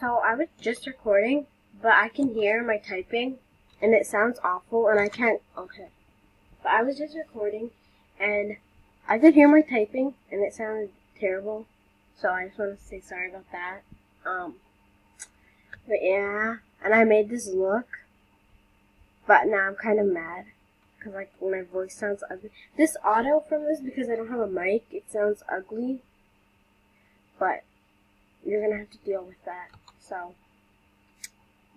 So I was just recording, but I can hear my typing, and it sounds awful, and I can't, okay. But I was just recording, and I could hear my typing, and it sounded terrible, so I just want to say sorry about that. But yeah, and I made this look, but now I'm kind of mad, because like my voice sounds ugly. This audio from this, because I don't have a mic, it sounds ugly, but you're gonna have to deal with that. So,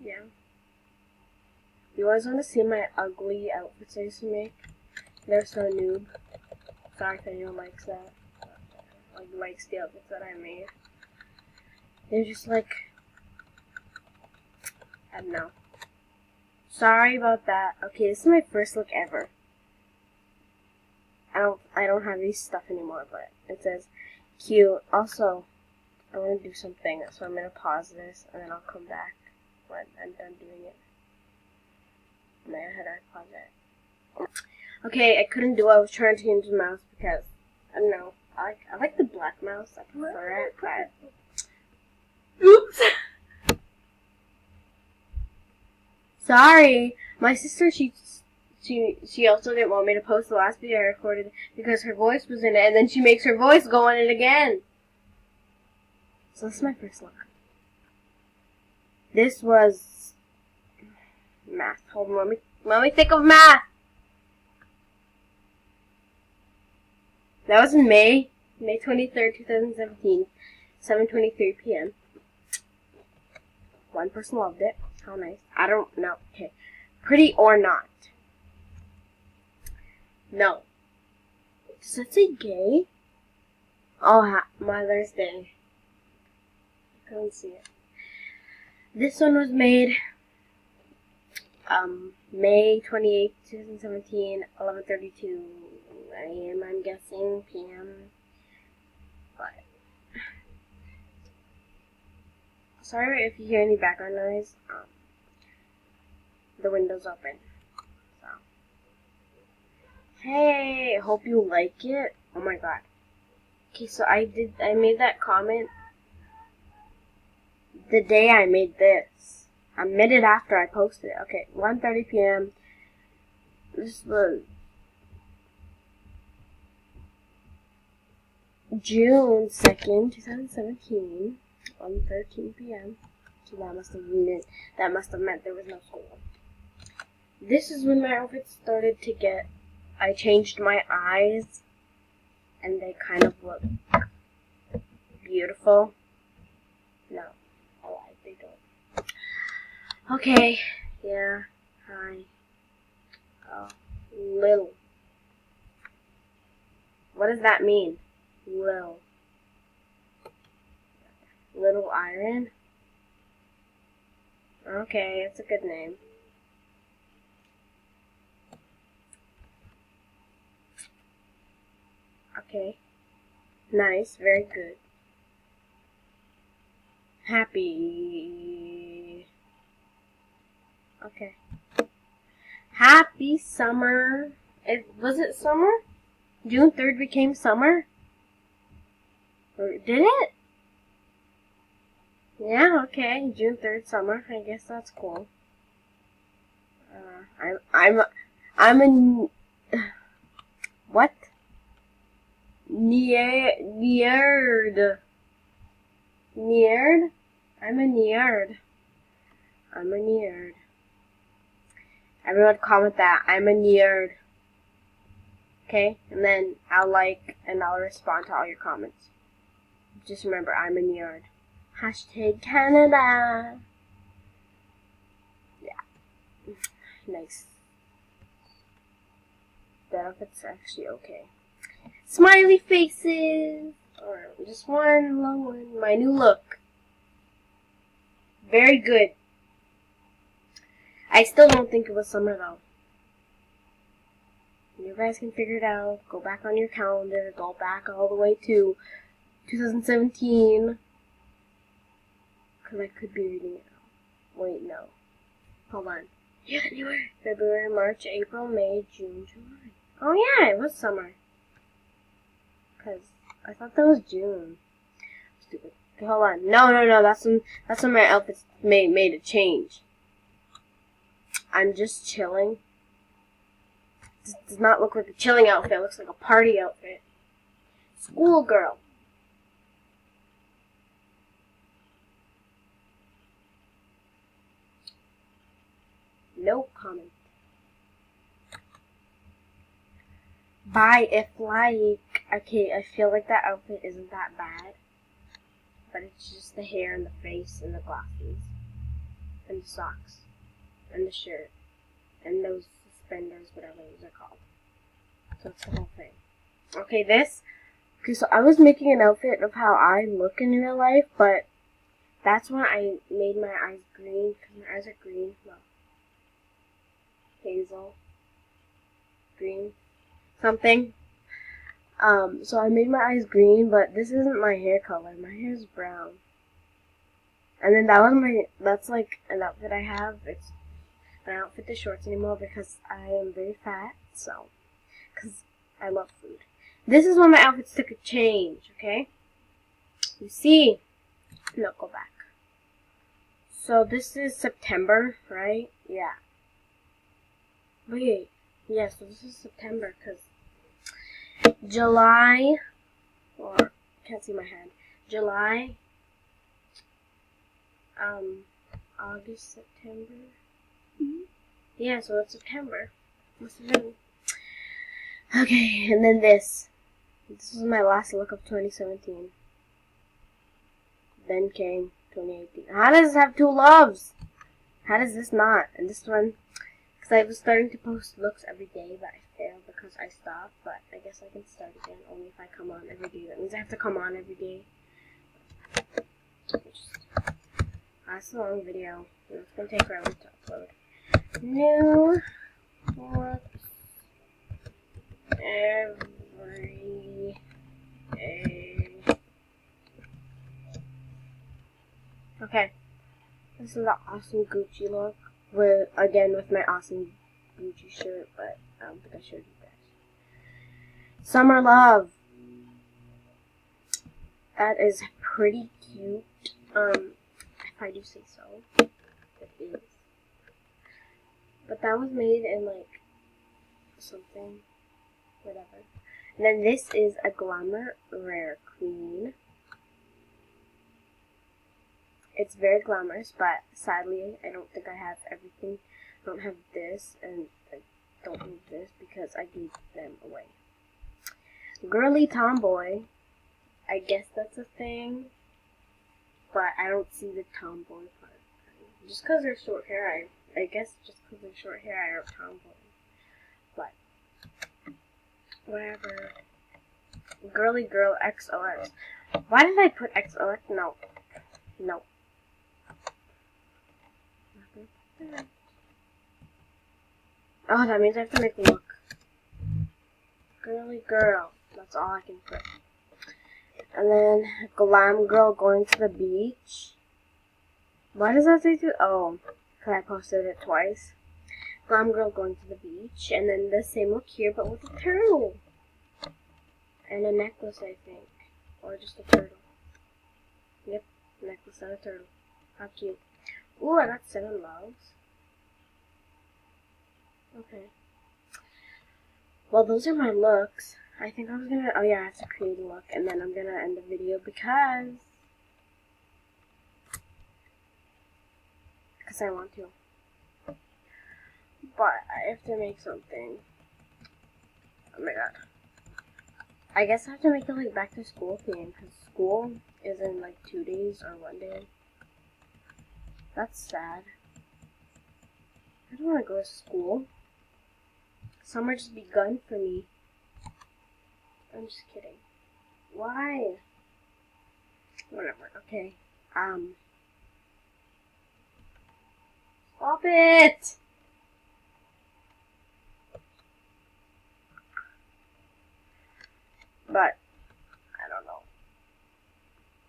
yeah. You guys want to see my ugly outfits I used to make? They're so noob. Sorry if anyone likes that. Like, likes the outfits that I made. They're just like, I don't know. Sorry about that. Okay, this is my first look ever. I don't have these stuff anymore, but it says cute. Also, I want to do something, so I'm gonna pause this and then I'll come back when I'm done doing it. My head project. Okay, I couldn't do it. I was trying to change the mouse because I don't know. I like the black mouse. I prefer it, but oops. Sorry, my sister. She also didn't want me to post the last video I recorded because her voice was in it, and then she makes her voice go in it again. So this is my first look. This was math. Hold on, let me think of math. That was in May 23rd, 2017, 7:23 p.m. One person loved it. How nice. I don't know. Okay. Pretty or not? No. Does that say gay? Oh, Mother's Day. I couldn't see it. This one was made May 28th, 2017, 11:32 a.m. I'm guessing, p.m. But sorry if you hear any background noise. The window's open. So hey, hope you like it. Oh my god. Okay, so I made that comment the day I made this. A minute after I posted it. Okay, 1:30 p.m. This was June 2nd, 2017, 1:13 p.m. So that must have meant there was no school. This is when my outfit started to get. I changed my eyes, and they kind of look beautiful. No, I lied, they don't. Okay, yeah, hi. Oh, Lil. What does that mean? Lil. Little Iron? Okay, it's a good name. Okay. Nice, very good. Happy. Okay. Happy summer. Was it summer? June 3rd became summer? Or did it? Yeah, okay. June 3rd summer. I guess that's cool. I'm a what? Nerd. Nerd? I'm a nerd. I'm a nerd. Everyone comment that. I'm a nerd. Okay? And then I'll like and I'll respond to all your comments. Just remember, I'm a nerd. Hashtag Canada. Yeah. Nice. That outfit's actually okay. Smiley faces! Or just one long one. My new look. Very good. I still don't think it was summer though. You guys can figure it out. Go back on your calendar. Go back all the way to 2017. Because I could be reading it now. Wait, no. Hold on. January, February, March, April, May, June, July. Oh yeah, it was summer. Because I thought that was June. Stupid. Okay, hold on. No. That's when my outfits made a change. I'm just chilling. This does not look like a chilling outfit. It looks like a party outfit. Schoolgirl. No comment. Bye, if like, okay, I feel like that outfit isn't that bad. But it's just the hair and the face and the glasses. And the socks. And the shirt. And those suspenders, whatever those are called. So it's the whole thing. Okay, this. Okay, so I was making an outfit of how I look in real life, but that's when I made my eyes green. Because my eyes are green. Well, hazel. Green. Something. So I made my eyes green, but this isn't my hair color. My hair is brown. And then that's like an outfit I have. I don't fit the shorts anymore because I am very fat, so, because I love food. This is when my outfits took a change, okay? You see, no, go back. So this is September, right? Yeah. Wait, yeah, so this is September, because July, or, can't see my hand, July, August, September. Yeah, so it's September. Must have been. Okay, and then this. This was my last look of 2017. Then came 2018. How does this have two loves? How does this not? And this one, because I was starting to post looks every day, but I failed because I stopped. But I guess I can start again only if I come on every day. That means I have to come on every day. That's a long video. It's going to take forever to upload. New looks every day. Okay. This is an awesome Gucci look. With my awesome Gucci shirt, but I don't think I showed you guys. Summer Love. That is pretty cute. If I do say so. It is. But that was made in, like, something, whatever. And then this is a Glamour Rare Queen. It's very glamorous, but sadly, I don't think I have everything. I don't have this, and I don't need this because I gave them away. Girly Tomboy. I guess that's a thing, but I don't see the tomboy part. Just because they're short hair, I guess just because they're short hair, I don't tomboy. But, whatever. Girly Girl XOX. Why did I put XOX? No. Oh, that means I have to make a look. Girly Girl. That's all I can put. And then, Glam Girl going to the beach. Why does that say to? Oh, because I posted it twice. Glam Girl going to the beach. And then the same look here, but with a turtle. And a necklace, I think. Or just a turtle. Yep, necklace and a turtle. How cute. Ooh, I got 7 loves. Okay. Well, those are my looks. I think I was gonna, oh yeah, I have to create a look, and then I'm gonna end the video because I want to. But I have to make something. Oh my god. I guess I have to make it like back to school theme, because school is in like 2 days or 1 day. That's sad. I don't want to go to school. Summer just begun for me. I'm just kidding. Why? Whatever, okay. Stop it! But, I don't know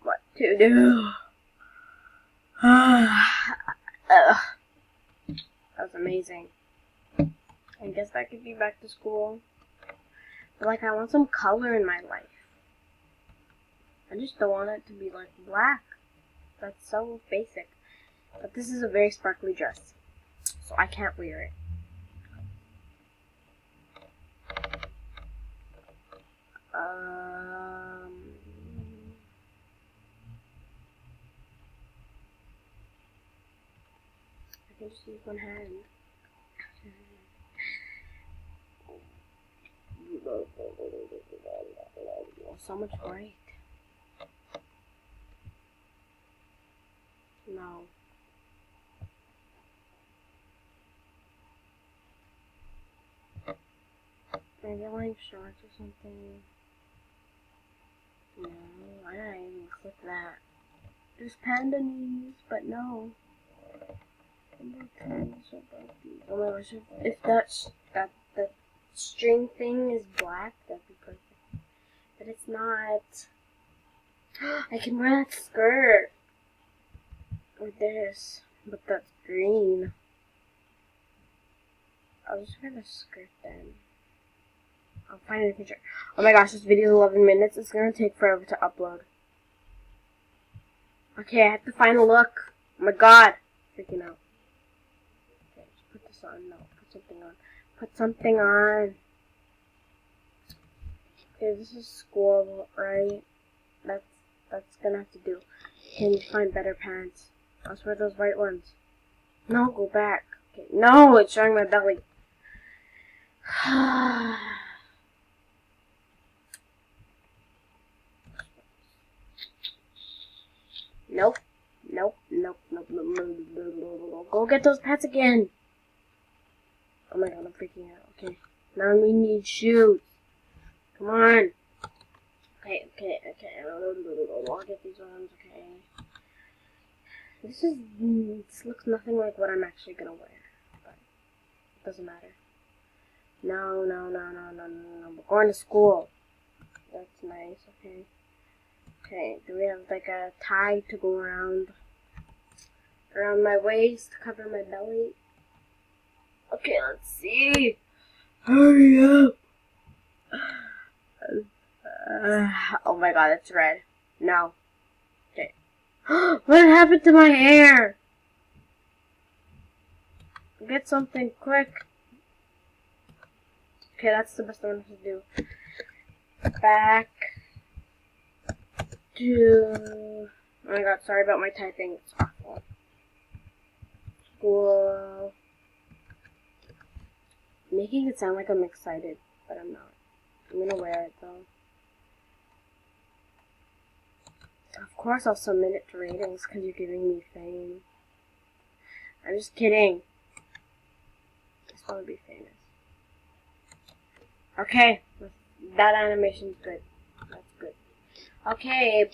what to do. That was amazing. I guess that could be back to school. But, like, I want some color in my life. I just don't want it to be, like, black. That's so basic. But this is a very sparkly dress, so I can't wear it. I can just use one hand. So much white. No. Maybe I like shorts or something. No, I don't even click that. There's panda knees, but no. Oh my gosh, if that string thing is black, that'd be perfect. But it's not. I can wear that skirt with this, but that's green. I'll just wear the skirt then. I'll find a picture. Oh my gosh, this video is 11 minutes. It's gonna take forever to upload. Okay, I have to find a look. Oh my god. Freaking out. Okay, just put this on. No, put something on. Put something on. Okay, this is school, right? That's gonna have to do. Can you find better pants? I'll wear those white ones. No, go back. Okay, no, it's showing my belly. Nope. Nope. Nope. Nope. Nope. Nope. Nope. Nope. Go get those pants again. Oh my god, I'm freaking out. Okay. Now we need shoes. Come on. Okay. I'll get these ones. Okay. This looks nothing like what I'm actually gonna wear. But it doesn't matter. No. We're going to school. That's nice. Okay. Okay, do we have like a tie to go around my waist to cover my belly? Okay, let's see. Hurry up. Oh my god, it's red. No. Okay. What happened to my hair? Get something quick. Okay, that's the best one to do. Back to... Oh my god, sorry about my typing. It's awful. School. Making it sound like I'm excited, but I'm not. I'm gonna wear it though. Of course I'll submit it to ratings because you're giving me fame. I'm just kidding. I just want to be famous. Okay, that animation's good. That's good. Okay,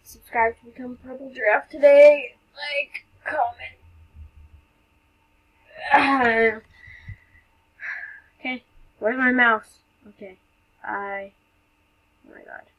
subscribe to become Purple Giraffe today. Like, comment. Okay, where's my mouse? Okay, oh my god.